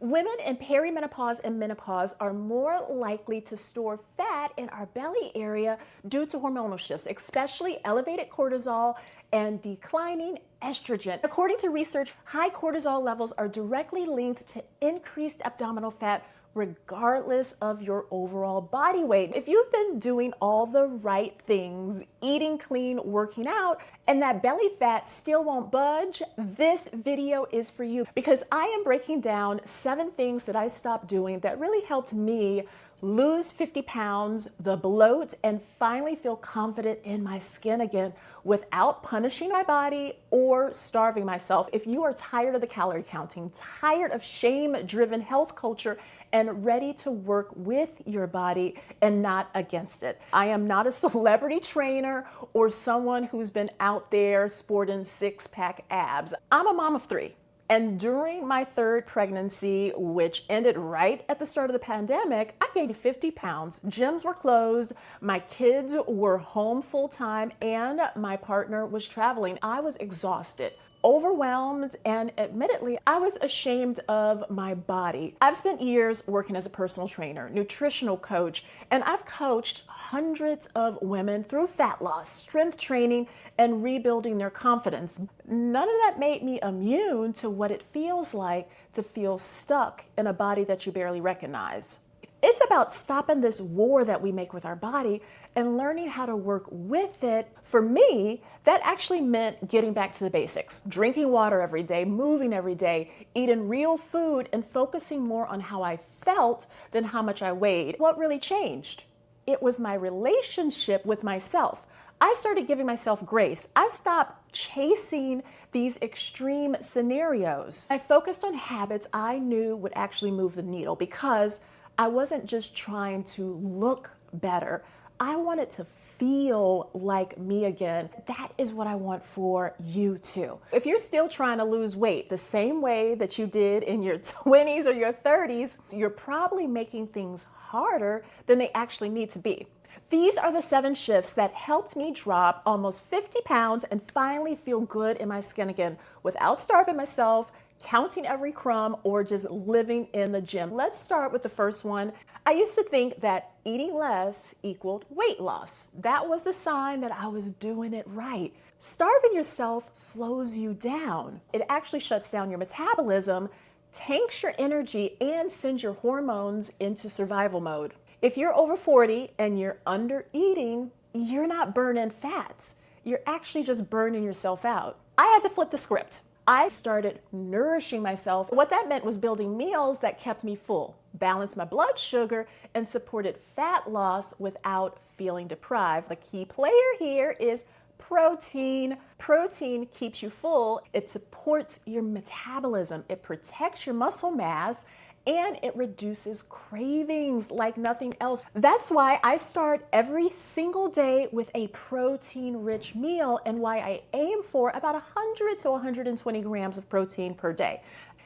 Women in perimenopause and menopause are more likely to store fat in our belly area due to hormonal shifts, especially elevated cortisol and declining estrogen. According to research, high cortisol levels are directly linked to increased abdominal fat regardless of your overall body weight. If you've been doing all the right things, eating clean, working out, and that belly fat still won't budge, this video is for you because I am breaking down 7 things that I stopped doing that really helped me lose 50 pounds, the bloat, and finally feel confident in my skin again without punishing my body or starving myself. If you are tired of the calorie counting, tired of shame-driven health culture, and ready to work with your body and not against it. I am not a celebrity trainer or someone who's been out there sporting 6-pack abs. I'm a mom of 3. And during my 3rd pregnancy, which ended right at the start of the pandemic, I gained 50 pounds. Gyms were closed, my kids were home full time, and my partner was traveling. I was exhausted, overwhelmed, and admittedly, I was ashamed of my body. I've spent years working as a personal trainer, nutritional coach, and I've coached hundreds of women through fat loss, strength training, and rebuilding their confidence. None of that made me immune to what it feels like to feel stuck in a body that you barely recognize. It's about stopping this war that we make with our body and learning how to work with it. For me, that actually meant getting back to the basics. Drinking water every day, moving every day, eating real food, and focusing more on how I felt than how much I weighed. What really changed? It was my relationship with myself. I started giving myself grace. I stopped chasing these extreme scenarios. I focused on habits I knew would actually move the needle because I wasn't just trying to look better. I wanted to feel like me again. That is what I want for you too. If you're still trying to lose weight the same way that you did in your 20s or your 30s, you're probably making things harder than they actually need to be. These are the 7 shifts that helped me drop almost 50 pounds and finally feel good in my skin again without starving myself, counting every crumb, or just living in the gym. Let's start with the first one. I used to think that eating less equaled weight loss. That was the sign that I was doing it right. Starving yourself slows you down. It actually shuts down your metabolism, tanks your energy, and sends your hormones into survival mode. If you're over 40 and you're under eating, you're not burning fats. You're actually just burning yourself out. I had to flip the script. I started nourishing myself. What that meant was building meals that kept me full, balanced my blood sugar, and supported fat loss without feeling deprived. The key player here is protein. Protein keeps you full. It supports your metabolism. It protects your muscle mass, and it reduces cravings like nothing else. That's why I start every single day with a protein-rich meal and why I aim for about 100 to 120 grams of protein per day.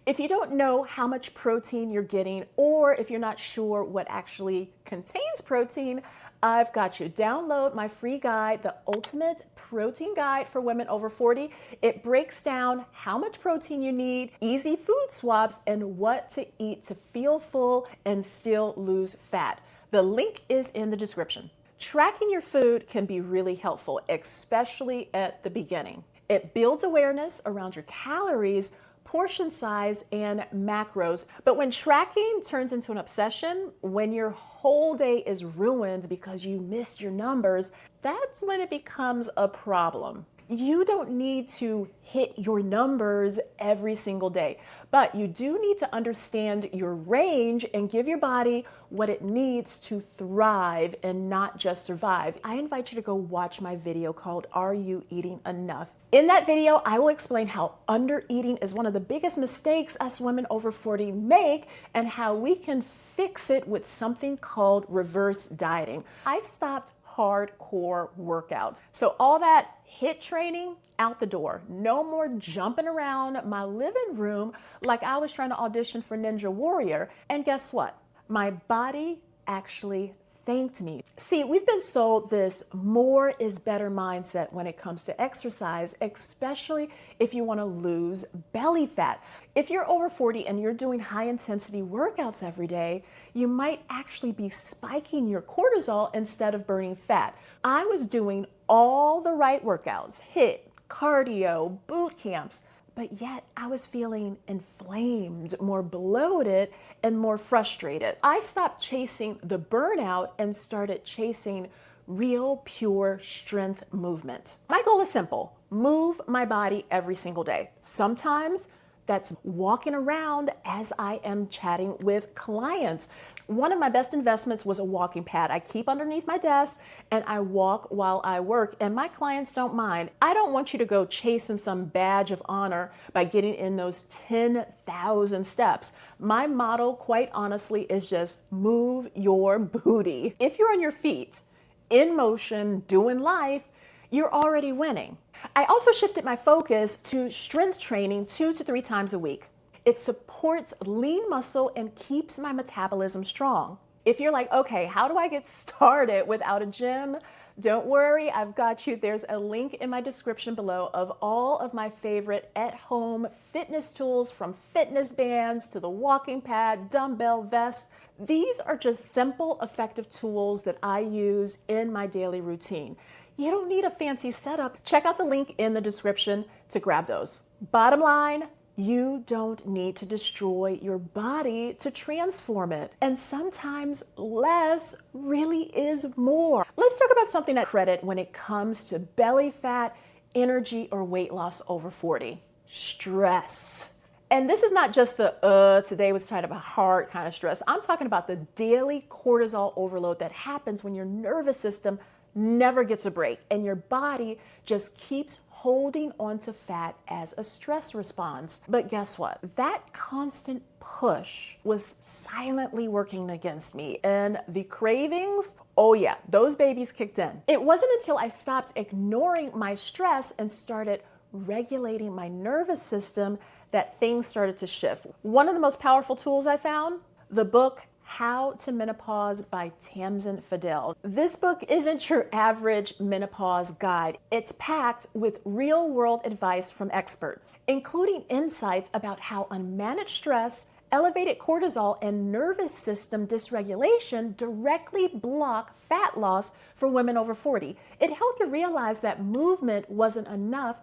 If you don't know how much protein you're getting, or if you're not sure what actually contains protein, I've got you. Download my free guide, the Ultimate Protein Guide for Women Over 40. It breaks down how much protein you need, easy food swaps, and what to eat to feel full and still lose fat. The link is in the description. Tracking your food can be really helpful, especially at the beginning. It builds awareness around your calories, portion size, and macros. But when tracking turns into an obsession, when your whole day is ruined because you missed your numbers, that's when it becomes a problem. You don't need to hit your numbers every single day, but you do need to understand your range and give your body what it needs to thrive and not just survive. I invite you to go watch my video called Are You Eating Enough? In that video, I will explain how undereating is one of the biggest mistakes us women over 40 make and how we can fix it with something called reverse dieting. I stopped hardcore workouts. So all that HIIT training, out the door. No more jumping around my living room like I was trying to audition for Ninja Warrior. And guess what? My body actually thanked me. See, we've been sold this more is better mindset when it comes to exercise, especially if you want to lose belly fat. If you're over 40 and you're doing high intensity workouts every day, you might actually be spiking your cortisol instead of burning fat. I was doing all the right workouts, HIIT, cardio, boot camps, but yet I was feeling inflamed, more bloated, and more frustrated. I stopped chasing the burnout and started chasing real, pure strength movement. My goal is simple: move my body every single day. Sometimes that's walking around as I am chatting with clients. One of my best investments was a walking pad. I keep underneath my desk and I walk while I work, and my clients don't mind. I don't want you to go chasing some badge of honor by getting in those 10,000 steps. My motto, quite honestly, is just move your booty. If you're on your feet, in motion, doing life, you're already winning. I also shifted my focus to strength training 2 to 3 times a week. It supports lean muscle and keeps my metabolism strong. If you're like, okay, how do I get started without a gym? Don't worry, I've got you. There's a link in my description below of all of my favorite at-home fitness tools, from fitness bands to the walking pad, dumbbell vests. These are just simple, effective tools that I use in my daily routine. You don't need a fancy setup. Check out the link in the description to grab those. Bottom line, you don't need to destroy your body to transform it. And sometimes less really is more. Let's talk about something that credit when it comes to belly fat, energy, or weight loss over 40. Stress. And this is not just the today was kind of a hard kind of stress. I'm talking about the daily cortisol overload that happens when your nervous system never gets a break and your body just keeps holding onto fat as a stress response. But guess what? That constant push was silently working against me, and the cravings, oh yeah, those babies kicked in. It wasn't until I stopped ignoring my stress and started regulating my nervous system that things started to shift. One of the most powerful tools I found, the book How to Menopause by Tamsin Fadal. This book isn't your average menopause guide. It's packed with real-world advice from experts, including insights about how unmanaged stress, elevated cortisol, and nervous system dysregulation directly block fat loss for women over 40. It helped me realize that movement wasn't enough.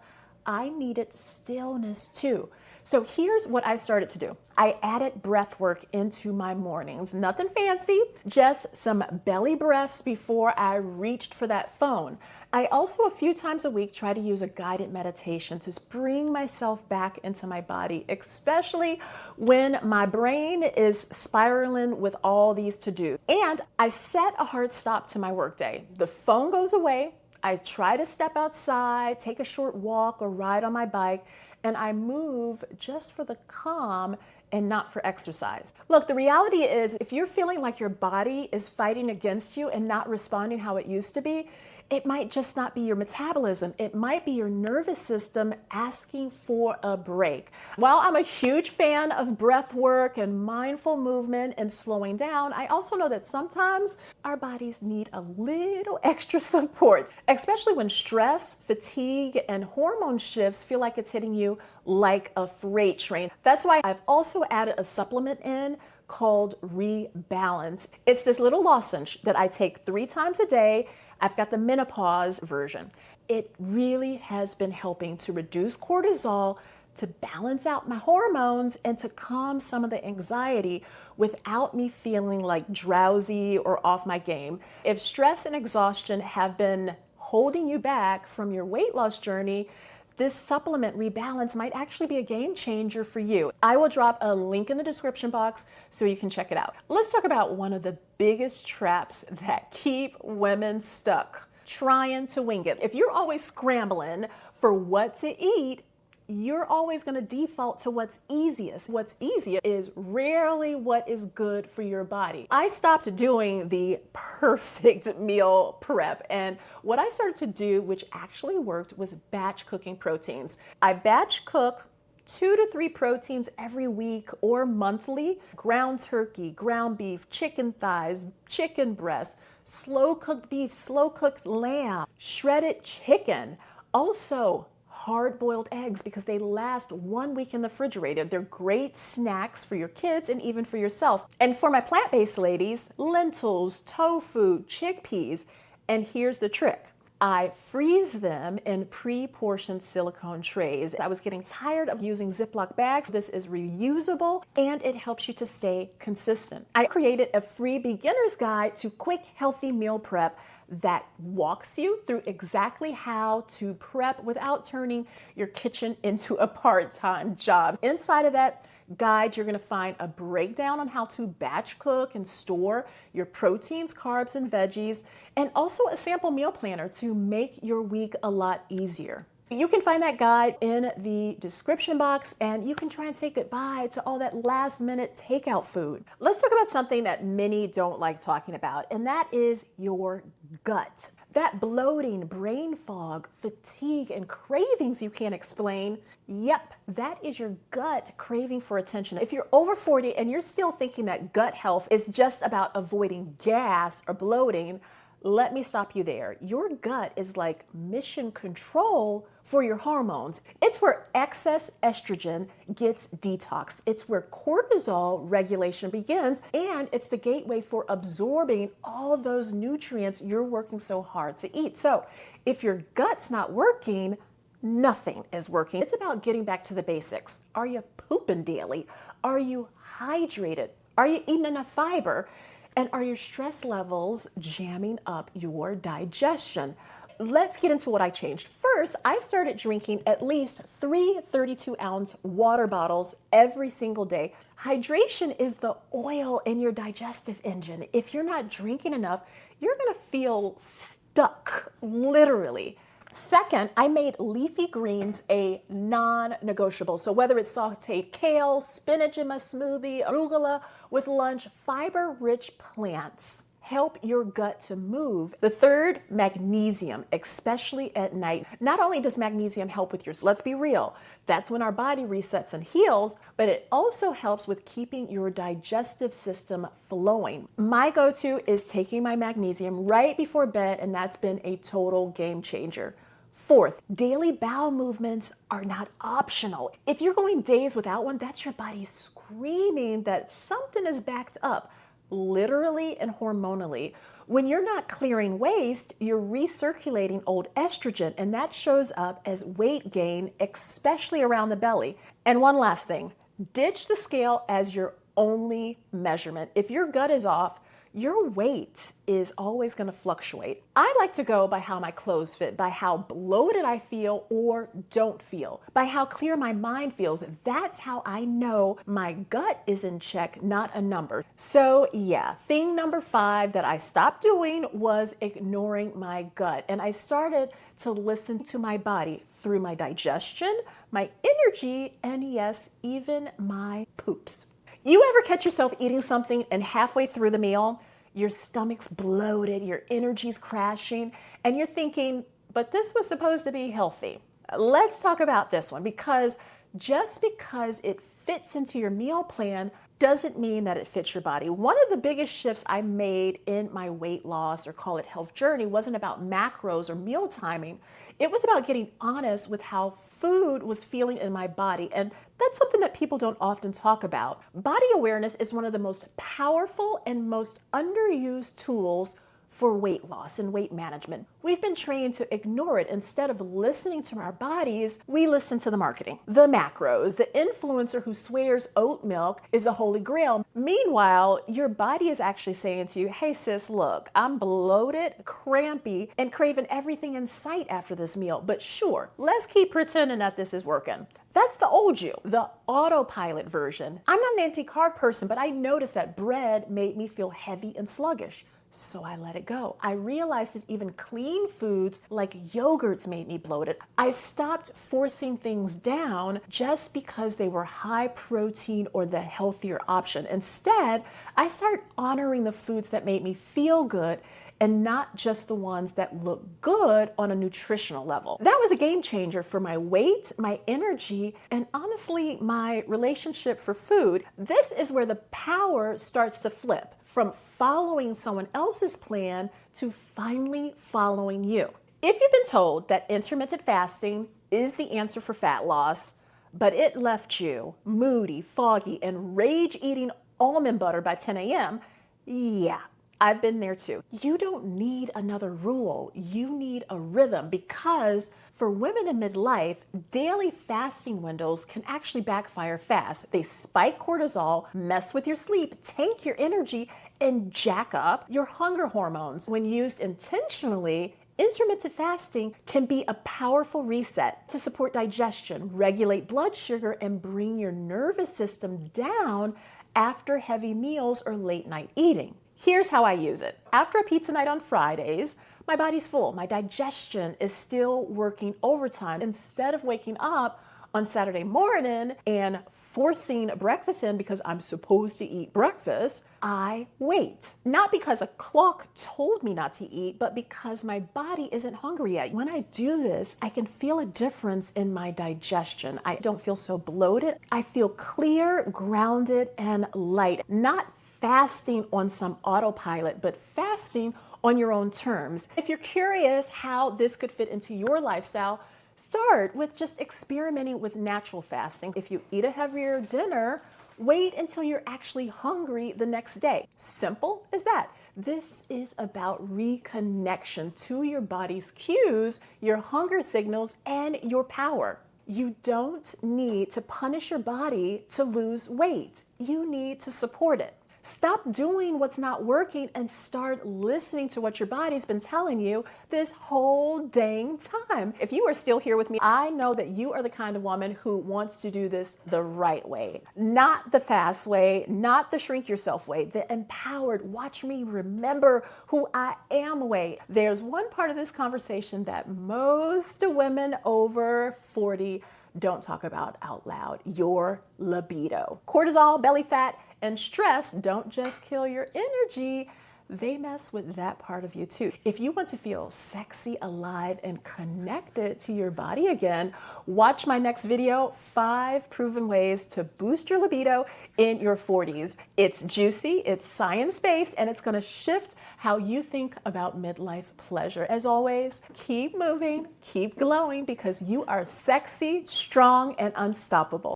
I needed stillness too. So here's what I started to do. I added breath work into my mornings. Nothing fancy, just some belly breaths before I reached for that phone. I also, a few times a week, try to use a guided meditation to bring myself back into my body, especially when my brain is spiraling with all these to-do. And I set a hard stop to my workday. The phone goes away. I try to step outside, take a short walk or ride on my bike, and I move just for the calm and not for exercise. Look, the reality is, if you're feeling like your body is fighting against you and not responding how it used to be, it might just not be your metabolism. It might be your nervous system asking for a break. While I'm a huge fan of breath work and mindful movement and slowing down, I also know that sometimes our bodies need a little extra support, especially when stress, fatigue, and hormone shifts feel like it's hitting you like a freight train. That's why I've also added a supplement in called Rebalance. It's this little lozenge that I take 3 times a day. I've got the menopause version. It really has been helping to reduce cortisol, to balance out my hormones, and to calm some of the anxiety without me feeling like drowsy or off my game. If stress and exhaustion have been holding you back from your weight loss journey, this supplement Rebalance might actually be a game changer for you. I will drop a link in the description box so you can check it out. Let's talk about one of the biggest traps that keep women stuck: trying to wing it. If you're always scrambling for what to eat, you're always going to default to what's easiest. What's easiest is rarely what is good for your body. I stopped doing the perfect meal prep, and what I started to do, which actually worked, was batch cooking proteins. I batch cook 2 to 3 proteins every week or monthly. Ground turkey, ground beef, chicken thighs, chicken breast, slow cooked beef, slow cooked lamb, shredded chicken. Also, hard-boiled eggs, because they last 1 week in the refrigerator. They're great snacks for your kids and even for yourself. And for my plant-based ladies, lentils, tofu, chickpeas. And here's the trick. I freeze them in pre-portioned silicone trays. I was getting tired of using Ziploc bags. This is reusable and it helps you to stay consistent. I created a free beginner's guide to quick, healthy meal prep that walks you through exactly how to prep without turning your kitchen into a part-time job. Inside of that guide, you're going to find a breakdown on how to batch cook and store your proteins, carbs, and veggies, and also a sample meal planner to make your week a lot easier. You can find that guide in the description box, and you can try and say goodbye to all that last-minute takeout food. Let's talk about something that many don't like talking about, and that is your gut. That bloating, brain fog, fatigue, and cravings you can't explain, yep, that is your gut craving for attention. If you're over 40 and you're still thinking that gut health is just about avoiding gas or bloating, let me stop you there. Your gut is like mission control for your hormones. It's where excess estrogen gets detoxed. It's where cortisol regulation begins, and it's the gateway for absorbing all those nutrients you're working so hard to eat. So if your gut's not working, nothing is working. It's about getting back to the basics. Are you pooping daily? Are you hydrated? Are you eating enough fiber? And are your stress levels jamming up your digestion? Let's get into what I changed. First, I started drinking at least 3 32-ounce water bottles every single day. Hydration is the oil in your digestive engine. If you're not drinking enough, you're gonna feel stuck, literally. Second, I made leafy greens a non-negotiable. So whether it's sauteed kale, spinach in my smoothie, arugula with lunch, fiber-rich plants help your gut to move. The third, magnesium, especially at night. Not only does magnesium help with your, let's be real, that's when our body resets and heals, but it also helps with keeping your digestive system flowing. My go-to is taking my magnesium right before bed, and that's been a total game changer. Fourth, daily bowel movements are not optional. If you're going days without one, that's your body screaming that something is backed up, literally and hormonally. When you're not clearing waste, you're recirculating old estrogen, and that shows up as weight gain, especially around the belly. And one last thing, ditch the scale as your only measurement. If your gut is off, your weight is always going to fluctuate. I like to go by how my clothes fit, by how bloated I feel or don't feel, by how clear my mind feels. That's how I know my gut is in check, not a number. So yeah, thing number 5 that I stopped doing was ignoring my gut. And I started to listen to my body through my digestion, my energy, and yes, even my poops. You ever catch yourself eating something and halfway through the meal, your stomach's bloated, your energy's crashing, and you're thinking, but this was supposed to be healthy? Let's talk about this one, because just because it fits into your meal plan doesn't mean that it fits your body. One of the biggest shifts I made in my weight loss, or call it health journey, wasn't about macros or meal timing. It was about getting honest with how food was feeling in my body. And that's something that people don't often talk about. Body awareness is one of the most powerful and most underused tools for weight loss and weight management. We've been trained to ignore it. Instead of listening to our bodies, we listen to the marketing, the macros, the influencer who swears oat milk is a holy grail. Meanwhile, your body is actually saying to you, hey sis, look, I'm bloated, crampy, and craving everything in sight after this meal. But sure, let's keep pretending that this is working. That's the old you, the autopilot version. I'm not an anti-carb person, but I noticed that bread made me feel heavy and sluggish. So I let it go. I realized that even clean foods like yogurts made me bloated. I stopped forcing things down just because they were high protein or the healthier option. Instead, I started honoring the foods that made me feel good and not just the ones that look good on a nutritional level. That was a game changer for my weight, my energy, and honestly, my relationship for food. This is where the power starts to flip from following someone else's plan to finally following you. If you've been told that intermittent fasting is the answer for fat loss, but it left you moody, foggy, and rage-eating almond butter by 10 a.m., yeah, I've been there too. You don't need another rule. You need a rhythm, because for women in midlife, daily fasting windows can actually backfire fast. They spike cortisol, mess with your sleep, tank your energy, and jack up your hunger hormones. When used intentionally, intermittent fasting can be a powerful reset to support digestion, regulate blood sugar, and bring your nervous system down after heavy meals or late night eating. Here's how I use it. After a pizza night on Fridays, my body's full. My digestion is still working overtime. Instead of waking up on Saturday morning and forcing breakfast in because I'm supposed to eat breakfast, I wait. Not because a clock told me not to eat, but because my body isn't hungry yet. When I do this, I can feel a difference in my digestion. I don't feel so bloated. I feel clear, grounded, and light. Not fasting on some autopilot, but fasting on your own terms. If you're curious how this could fit into your lifestyle, start with just experimenting with natural fasting. If you eat a heavier dinner, wait until you're actually hungry the next day. Simple as that. This is about reconnection to your body's cues, your hunger signals, and your power. You don't need to punish your body to lose weight. You need to support it. Stop doing what's not working and start listening to what your body's been telling you this whole dang time. If you are still here with me, I know that you are the kind of woman who wants to do this the right way. Not the fast way, not the shrink yourself way, the empowered, watch me remember who I am way. There's one part of this conversation that most women over 40 don't talk about out loud: your libido. Cortisol, belly fat, and stress don't just kill your energy, they mess with that part of you too. If you want to feel sexy, alive, and connected to your body again, watch my next video, 5 proven ways to boost your libido in your 40s. It's juicy, it's science-based, and it's gonna shift how you think about midlife pleasure. As always, keep moving, keep glowing, because you are sexy, strong, and unstoppable.